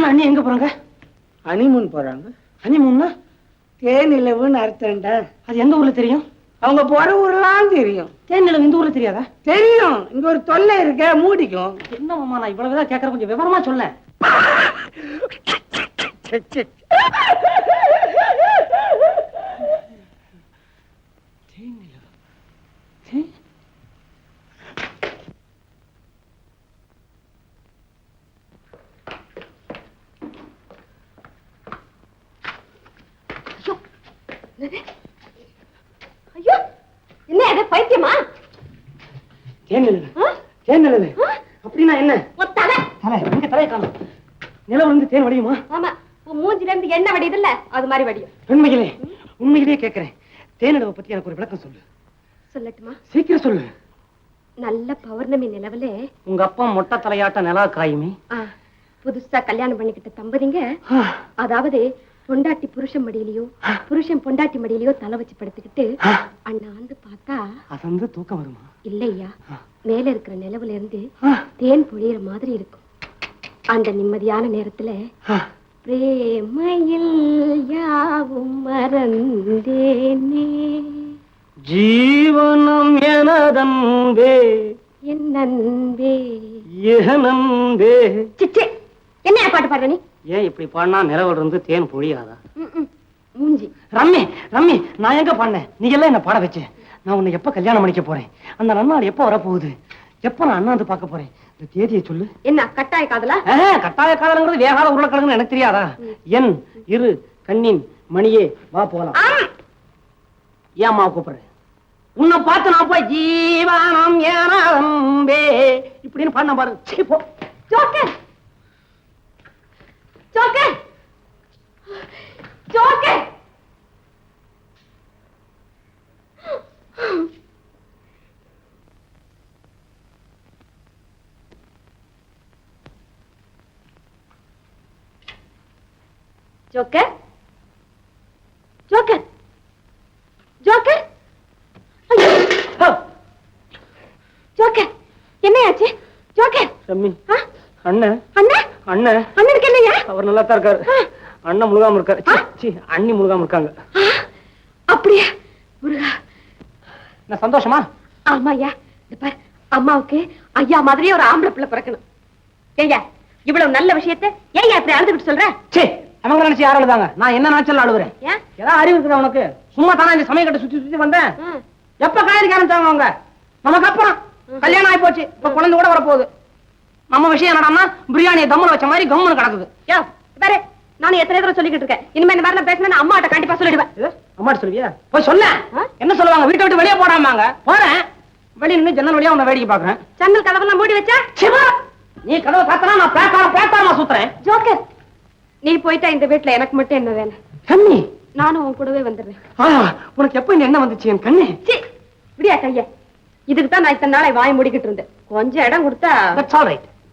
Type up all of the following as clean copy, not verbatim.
அண்ணி எங்க போறாங்க? ஹனிமூன் போறாங்க. ஹனிமூன்னா தேனிலவுன்னு அர்த்தம்டா. அது எந்த ஊர்ல தெரியும்? அவங்க போற ஊர்லாம் தெரியும். தேனிலவு இந்த ஊர்ல தெரியாதா? தெரியும். இங்க ஒரு தொல்லை இருக்க, மூடிக்கும். என்ன மாமா, நான் இவ்வளவுதான் கேட்கறேன், கொஞ்சம் விவரமா சொல்ல. ஐயோ, என்ன அது பைத்தியமா? தேனிலவு அப்படின்னா என்ன? தலை எங்க தலையை காணும். நிலவு இருந்து தேன் வடியுமா? ஆமா, மூஞ்சில இருந்து என்ன வடியுது இல்ல, அது மாதிரி வடியும். உண்மையிலே கேட்கிறேன், தேனிலவை பத்தி எனக்கு ஒரு விளக்கம் சொல்லு. சொல்லட்டுமா? சீக்கிரம் சொல்லு. நல்ல பௌர்ணமி நிலவுல உங்க அப்பா மொட்டை தலையாட்ட நிலா காயுமே. புதுசா கல்யாணம் பண்ணிக்கிட்ட தம்பதிங்க, அதாவது பொண்டாட்டி புருஷன் மடியிலயோ புருஷன் பொண்டாட்டி மடியிலயோ தலை வச்சு படுத்துக்கிட்டு அண்ணாந்து பார்த்தா அது தூக்கம் வருமா? இல்லையா, மேல இருக்கிற நிலவுல இருந்து தேன் பொழியிற மாதிரி இருக்கும். அந்த நிம்மதியான நேரத்துல பிரேமையில் யாவும் மறந்தேனே, ஜீவனம் எனதன்பே என் அன்பே ஏனன்பே. சிச்சே, என்ன பாட்டு பாடுற நீ? ஏன் இப்படி பாடினா நிலவுல இருந்து தேன் பொழியாதா? மூஞ்சி. ரம்மி ரம்மி, நான் எங்க பாடினேன்? நீ எல்லாம் என்ன பாட வச்ச? நான் உன்னை எப்ப கல்யாணம் பண்ணிக்க போறேன்? அந்த நன்னாள் எப்ப வரப்போகுது? எப்ப நான் அண்ணாந்து பார்க்க போறேன்? இந்த தேதியை சொல்லு. என்ன கட்டாய காதலா? கட்டாய காதலுங்கிறது வேகாத உருளைக்கிழங்குன்னு எனக்கு தெரியாதா? என் இரு கண்ணின் மணியே வா போலாம். ஏம்மா கூப்பிடுற? உன்னை பார்த்து நான் போய் ஜீவானம் ஏனம்பே இப்படின்னு பாடின பாரு. சீ போ. Joker joker joker. Joker joker joker. Joker, என்னையாச்சு? ஜோக்கர். ரம்மி, அண்ணன் அண்ணன் அண்ணன் அண்ணனுக்கு என்னையா? அவர் நல்லா தான் இருக்காரு. அண்ணன் முழுகாம இருக்காரு. அண்ணி முழுகாம இருக்காங்க. அப்படியா? முருகா, என்ன சந்தோஷமா? ஆமா ஐயா. அம்மாவுக்கு ஐயா மாதிரியே ஒரு ஆம்பளை பிள்ளை பிறக்கணும். ஏய்யா, இவ்வளவு நல்ல விஷயத்தை ஏன் இப்படி அழுதுகிட்டு சொல்ற? அவங்க நினைச்சு யாரும் அழுதாங்க? நான் என்ன நினைச்சாலும் அழுகுறேன். ஏதாவது அறிவு இருக்குதா உனக்கு? சும்மா தானே இந்த சமயம் கட்ட சுத்தி சுத்தி வந்தேன். எப்ப காயடிக்க ஆரம்பிச்சாங்க அவங்க? நமக்கு அப்புறம் கல்யாணம் ஆகி போச்சு. இப்ப குழந்தை கூட வரப்போகுது. நம்ம விஷயம் என்னடான்னா பிரியாணியை தம்முல வச்ச மாதிரி கம்முன்னு கிடக்குது. வேற நானும் எத்தனை தடவை சொல்லிக்கிட்டு இருக்கேன், இனிமே இந்த மாதிரி பேசினா அம்மாட்ட கண்டிப்பா சொல்லிடுவேன். அம்மாட்ட சொல்லுவியா? போய் சொல்ல. என்ன சொல்லுவாங்க? வீட்டை விட்டு வெளியே போடாமாங்க. போறேன், வெளியே நின்று ஜன்னல் வழியா உன்னை வேடிக்கை பாக்குறேன். ஜன்னல் கதவெல்லாம் மூடி வச்சா? நீ கதவை சாத்தனா நான் பிளாட்ஃபார்மா சுத்துறேன். ஜோக்கர், நீ போயிட்டா இந்த வீட்டுல எனக்கு மட்டும் என்ன வேணும்? கண்ணி, நானும் உன் கூடவே வந்துடுறேன். உனக்கு எப்ப இந்த எண்ணம் வந்துச்சு என் கண்ணு? விடியா கைய, இதுக்கு தான் நான் இத்தனை நாளை வாய் முடிக்கிட்டு இருந்தேன். கொஞ்சம் இடம் கொடுத்தா.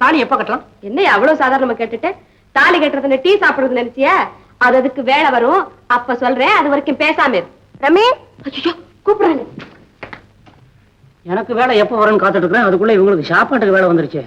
தாலி எப்ப கட்டலாம்? என்ன அவ்வளவு சாதாரணமா கேட்டுட்டு? தாலி கட்டுறதுன்னு டீ சாப்பிடுறது நினைச்சியா? அது அதுக்கு வேலை வரும், அப்ப சொல்றேன். அது வரைக்கும் பேசாம இரு. ரமே, கூப்பிடுறாங்க. எனக்கு வேலை எப்ப வரும்னு காத்துட்டு இருக்கிறேன். அதுக்குள்ள இவங்களுக்கு சாப்பாட்டுக்கு வேலை வந்துருச்சு.